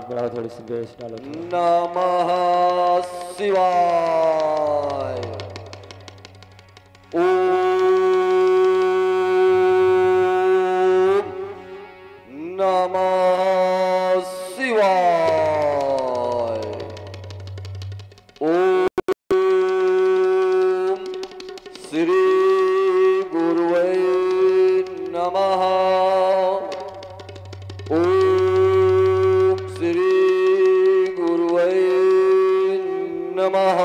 बढ़ाओ, थोड़ी सी बेस डालो। नमः शिवाय। ओम नमः शिवाय। ओम श्री गुरुवे नमः। ओम श्री गुरुवे नमः।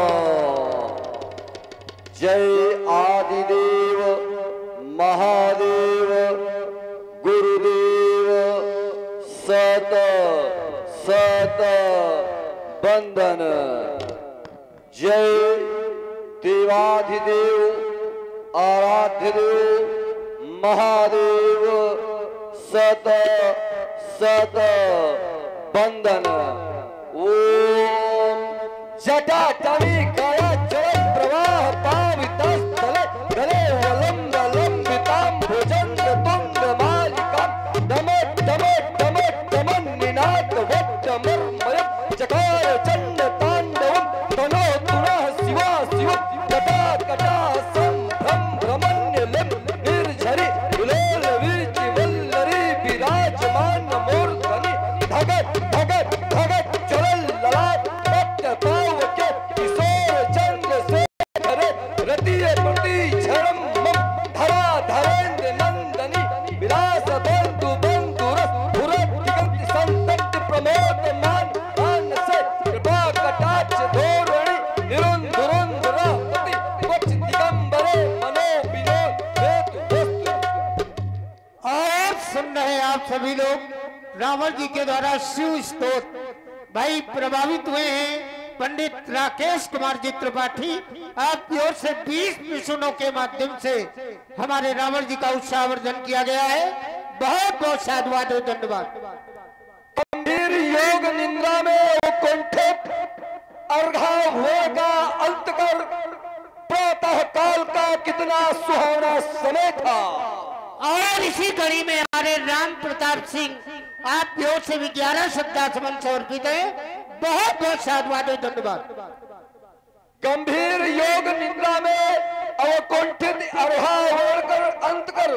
जय आदिदेव महादेव गुरुदेव सत सत बंदन। जय देवाधिदेव आराध्य देव महादेव सत सत बंदन। ओम जटा तवि गया जल प्रवाह पावितस्थल गले वलंब लंबिताम भुजंग तुंग मालिका दमट दमट दमट दमन निनाद वट्टमर्मय चकार चंड तांडवम तनो तुनः शिवा शिव कटा कटा संभ्रम भ्रमण्य लिम निर्झरि विलोल वीचि वल्लरी विराजमान मूर्धनि धगट धगट धगट चलल ललाट पट्ट पावके किशोर चंद्र से धरे रतिय प्रति झरम मम धरा धरेन्द्र नंदनी विलास बंधु बंधु रस पुरत दिगंत संतप्त प्रमोद मान मान से कृपा कटाक्ष धोरणी निरुंधुरुंधर पति वक्ष दिगंबरे मनो विनोद हेतु वस्तु। आप सुन रहे हैं आप सभी लोग रावण जी के द्वारा शिव स्तोत्र। भाई प्रभावित हुए हैं पंडित राकेश कुमार जी त्रिपाठी। आपकी ओर से 20 मिशनों के माध्यम से हमारे रावण जी का उत्साहवर्धन किया गया है। बहुत बहुत साधुवाद और धन्यवाद। गंभीर योग निंद्रा में कुंठित अर्घाभोर का अंत कर प्रातः काल का कितना सुहावना समय था। और इसी कड़ी में हमारे राम प्रताप सिंह आपकी ओर से भी 11 श्रद्धासुमन समर्पित है। बहुत बहुत साधुवाद और धन्यवाद। गंभीर योग निंद्रा में अवकुंठित अर्घाभोर कर अंत कर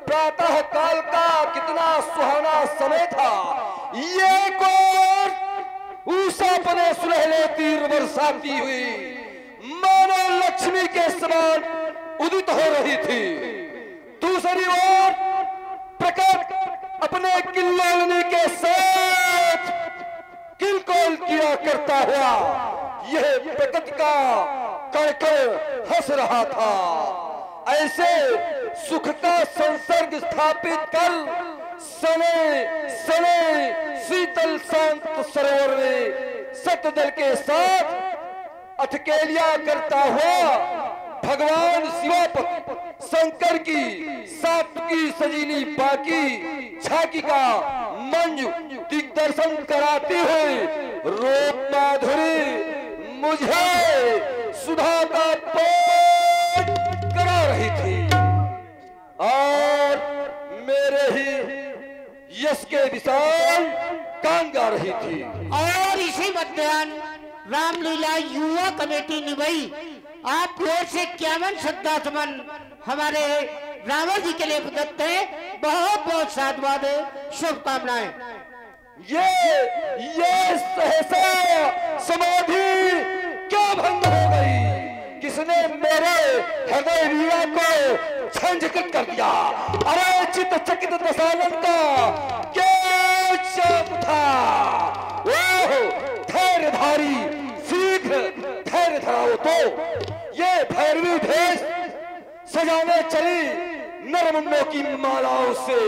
प्रातः काल का कितना सुहावना समय था। ये कोट उषा पने सुनहले तीर बरसाती हुई मानो लक्ष्मी के समान उदित हो रही थी। दूसरी ओर प्रकट अपने किल्लोलनी के साथ किलकोल किया करता हुआ यह प्रकट का कड़कड़ हंस रहा था। ऐसे सुख का संसर्ग स्थापित कर सने सने शीतल शांत सरोवर में सतदल के साथ अटकेलिया करता हुआ भगवान शिवापति शंकर की सात्विकी सजीली बाकी झाकी का मंजू दिग्दर्शन कराती हुई रूप माधुरी मुझे सुधा का पाठ करा रही थी और मेरे ही यश के विशाल गान गा रही थी। और इसी मध्याह्न रामलीला युवा कमेटी निभाई आपकी ओर से 51 श्रद्धासुमन हमारे रावण जी के लिए प्रदत्त है। बहुत बहुत साधुवाद शुभकामनाएं। ये सहसा समाधि क्यों भंग हो गई? किसने मेरे हृदय वीरा को झंझकट कर दिया? अरे चित चकित दशानन का क्या चाप था? ओह धैर्यधारी शीघ्र धैर्य धराओ। तो ये भैरवी भेष सजाने चली नरमुंडों की मालाओं से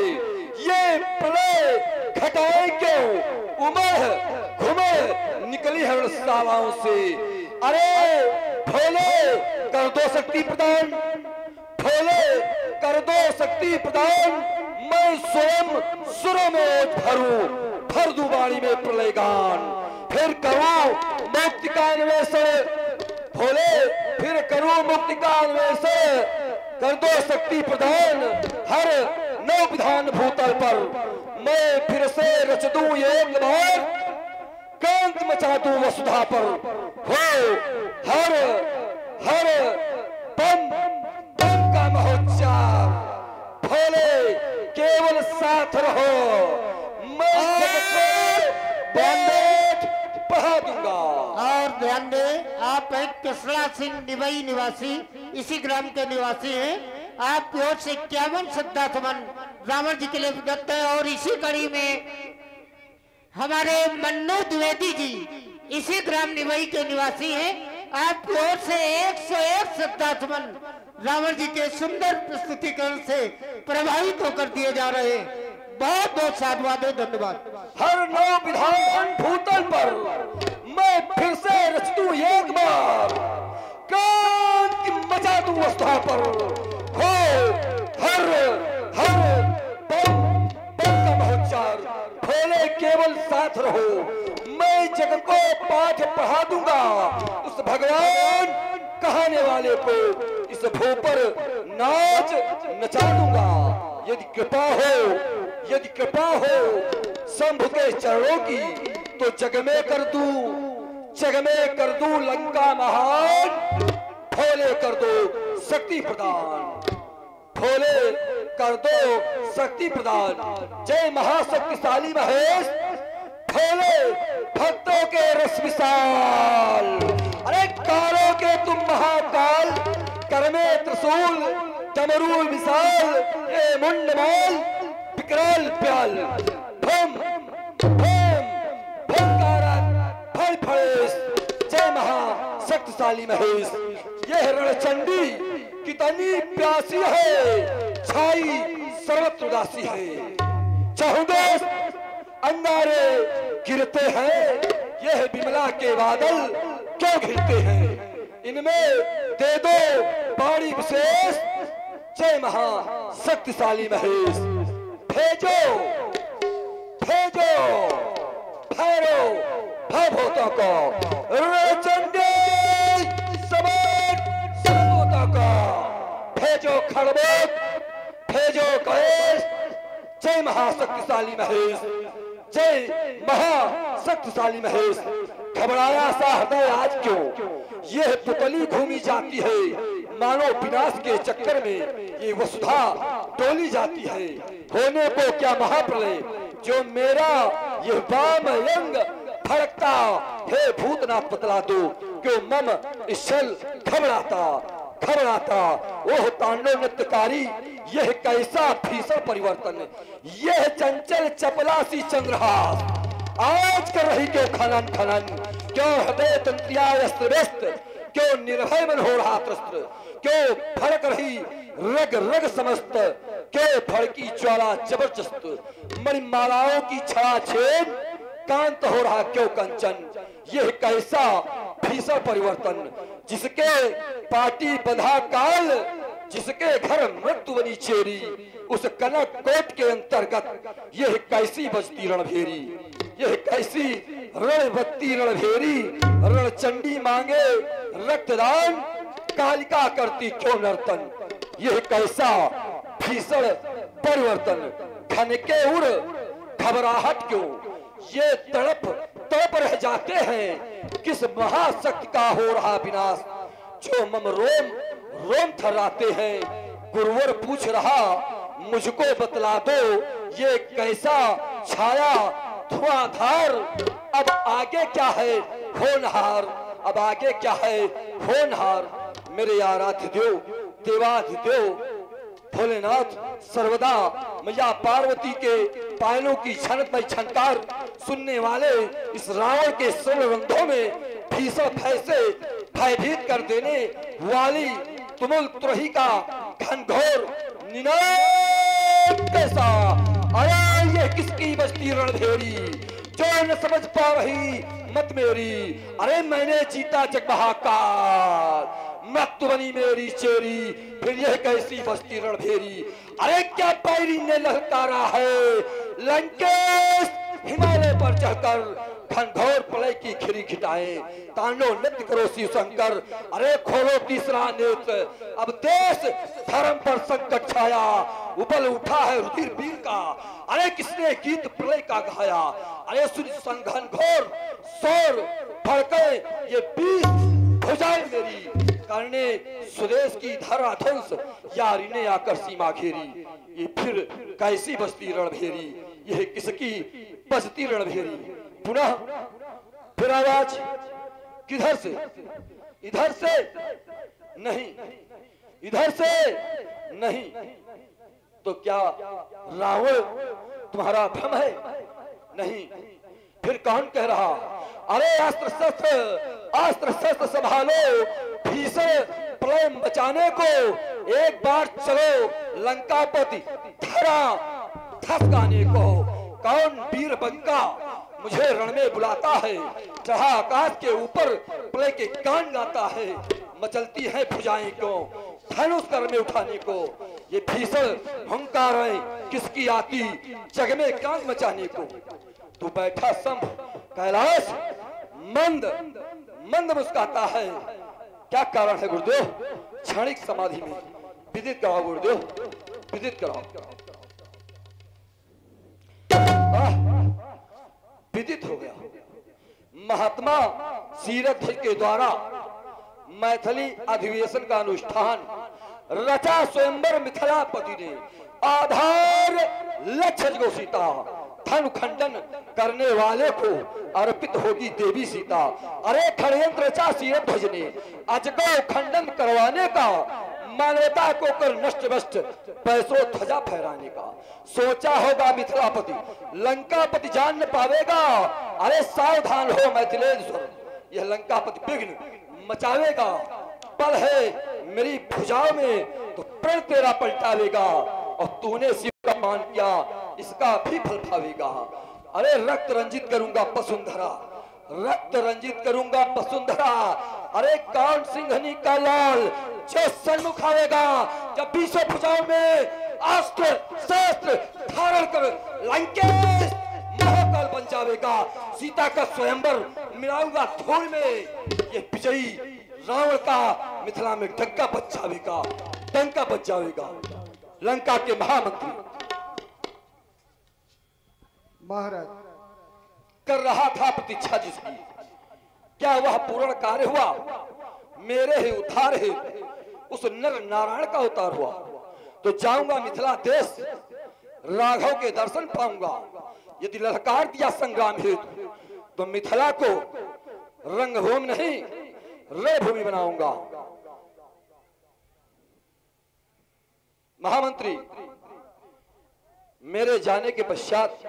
ये प्रलय घटाएं क्यों उमड़ घुमड़ निकली है सालाओं से। अरे भोले कर दो शक्ति प्रदान, भोले कर दो शक्ति प्रदान। मैं स्वयं सुरों में भर दूं वाणी में प्रलय गान। फिर करूं मुक्ति का अन्वेषण भोले, फिर करूं मुक्ति का अन्वेषण। कर दो शक्ति प्रदान हर नव विधान भूतल पर। मैं फिर से रच दूं एक बार कांत मचा दूं वसुधा पर। हो हर हर बम बम का महोच्चार, भोले केवल साथ रहो, मैं जगत में बैंडेज बहा दूंगा। और ध्यान दे, आप एक कसड़ा सिंह निवाई निवासी, इसी ग्राम के निवासी हैं। आप की ओर से 51 श्रद्धा सुमन रावण जी के लिए दत्त है। और इसी कड़ी में हमारे मन्नू द्विवेदी जी इसी ग्राम निवाई के निवासी हैं। आपकी ओर से 101 श्रद्धा सुमन रावण जी के सुंदर प्रस्तुतिकरण से प्रभावित होकर दिए जा रहे हैं। बहुत बहुत साधुवाद, धन्यवाद। हर नौ विधान भूतल पर मैं फिर से रच दूं एक बार, कांति मचा दूं वसुधा पर। हो हर हर बम बम का महोच्चार, भोले केवल साथ रहो, मैं जगत को पाठ पढ़ा दूंगा। उस भगवान कहाने वाले को इस भू पर नाच नचा दूंगा। यदि कृपा हो, यदि कृपा हो शंभु के चरणों की, तो जग में कर दूं, जग में कर दूं लंका महान। भोले कर दो शक्ति प्रदान, भोले कर दो शक्ति प्रदान। जय महाशक्तिशाली महेश, भोले भक्तों के रस विशाल। अरे कालों के तुम महाकाल, कर में त्रिशूल डमरू विशाल, ए मुंडमाल विकराल प्याल। भम भम भंकारा फल फलेश, जय महाशक्तिशाली महेश। यह रणचंडी कितनी प्यासी है, छाई सर्वत्र उदासी है। चाहुदेश अंगारे गिरते हैं, यह बिमला के बादल क्यों घिरते हैं। इनमें दे दो बाणी विशेष, जय महाशक्तिशाली महेश। भेजो भेजो भैरो भवभूतों को, रणचंडी भेजो खड़बोत, भेजो कलेश, जय महाशक्तिशाली महेश, जय महाशक्तिशाली महेश। घबराया सा हृदय आज क्यों, यह पुतली घूमी जाती है, मानो विनाश के चक्कर में ये वसुधा डोली जाती है। होने को क्या महाप्रलय, जो मेरा यह वाम यंग फड़कता हे भूतनाथ बतला दो, क्यों मम इच्छल घबराता घबराता। ओह तांडव नृत्यकारी, यह कैसा भीषण परिवर्तन, यह चंचल चपलासी चंद्रहास आज कर रही क्यों खनन खनन। क्यों हृदय तंत्रिया अस्त व्यस्त, क्यों निर्भय मन हो रहा त्रस्त, क्यों फड़क रही रग रग समस्त, क्यों फड़की ज्वाला जबरदस्त। मणिमालाओं की छड़ा छेद, कांत हो रहा क्यों कंचन। यह कैसा भीषण परिवर्तन, जिसके पाटी बंधा काल, जिसके घर मृत्यु बनी चेरी, उस कनक कोट के अंतर्गत यह कैसी बजती रणभेरी, यह कैसी रणवत्ती रणभेरी। रणचंडी मांगे रक्तदान, कालिका करती क्यों नर्तन। यह कैसा भीषण परिवर्तन, घनके उड़ घबराहट क्यों। ये तड़प तड़प रह जाते हैं, किस महाशक्ति का हो रहा विनाश, जो मम रोम रोम थर्राते हैं। गुरुवर पूछ रहा मुझको बतला दो, ये कैसा छाया धुआंधार। अब आगे क्या है होनहार, अब आगे क्या है होनहार। मेरे आराध्य देव देवाधिदेव भोलेनाथ सर्वदा मैया पार्वती के पायलों की छनक छनकार सुनने वाले इस रावण के स्वर्ण रंधों में भीषण भय से भयभीत कर देने वाली तुमुल तुरही का घनघोर निनाद कैसा। अरे ये किसकी बजती रणभेरी, जो न समझ पा रही मत मेरी। अरे मैंने जीता जग महाकाल, मृत्यु बनी मेरी चेरी, फिर यह कैसी बजती रणभेरी। अरे क्या पैरी ने ललकारा है लंकेश, हिमालय पर चढ़कर घनघोर प्रलय की खिरी खिटाए, तांडव नृत्य करो शिव शंकर, अरे खोलो तीसरा नेत्र। अब देश धर्म पर संकट छाया, उबल उठा है रुधिर वीर का, अरे किसने गीत प्रलय का गाया, अरे सुन घनघोर शोर भड़के ये बीस भुजाएं मेरी, करने स्वदेश की धरा ध्वंस, यारी ने आकर सीमा घेरी। ये फिर कैसी बस्ती रणभेरी, यह किसकी बजती रणभेरी। पुनः फिर आवाज, किधर से? इधर से नहीं, इधर से नहीं, तो क्या रावण तुम्हारा भ्रम है? नहीं, फिर कौन कह रहा? अरे अस्त्र शस्त्र संभालो, भीषण प्रलय बचाने को, एक बार चलो लंकापति धरा धसकाने को। कौन वीर बंका मुझे रण में बुलाता है, चढ़ा आकाश के ऊपर प्रलय के गान गाता है, मचलती है भुजाएं क्यों धनुष कर में उठाने को। ये भीषण हुंकारें किसकी आती, जग में कांग मचाने को। तू बैठा संभ कैलाश, मंद मंद मुस्काता है, क्या कारण है गुरुदेव? क्षणिक समाधि में विदित कराओ गुरुदेव, विदित कराओ। विदित हो गया। महात्मा सीरथ के द्वारा मैथिली अधिवेशन का अनुष्ठान रचा स्वयंवर मिथिलापति ने, आधार लक्ष्य घोषिता, धन खंडन करने वाले को अर्पित होगी देवी सीता। अरे षड्यंत्र रचा सीरथ ध्वज ने, अजगौ खंडन करवाने का, मानवता को कर नष्ट भ्रष्ट, पैसों ध्वजा फहराने का। सोचा होगा मिथिलापति, लंकापति जान न पावेगा। अरे सावधान हो मैथिलेश्वर, यह लंकापति विघ्न मचावेगा। बल है मेरी भुजाओं में तो प्रण तेरा पलटावेगा, और तूने शिव का मान किया इसका भी फल पावेगा। अरे रक्त रंजित करूंगा वसुंधरा, रक्त रंजित करूंगा वसुंधरा। अरे कौन सिंघनी का लाल जो सन्मुख आवेगा, जब बीसों भुजाओं में अस्त्र शस्त्र धारण कर लंकेश महाकाल बन जावेगा। सीता का स्वयंवर मिलाऊंगा धूल में, ये विजयी रावण का मिथिला में डंका बच जावेगा, डंका बच जावेगा। लंका के महामंत्री महाराज कर रहा था प्रतीक्षा जिसकी, क्या वह पूर्ण कार्य हुआ? मेरे ही उद्धार है उस नर नारायण का उतार हुआ। तो जाऊंगा मिथिला देश, राघव के दर्शन पाऊंगा। यदि ललकार दिया संग्राम हेतु, तो मिथिला को रंगभूमि नहीं रणभूमि बनाऊंगा। महामंत्री, मेरे जाने के पश्चात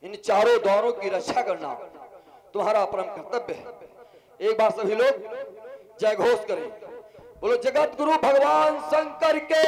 इन चारों द्वारों की रक्षा करना तुम्हारा परम कर्तव्य है। एक बार सभी लोग जय घोष करें, बोलो जगत गुरु भगवान शंकर के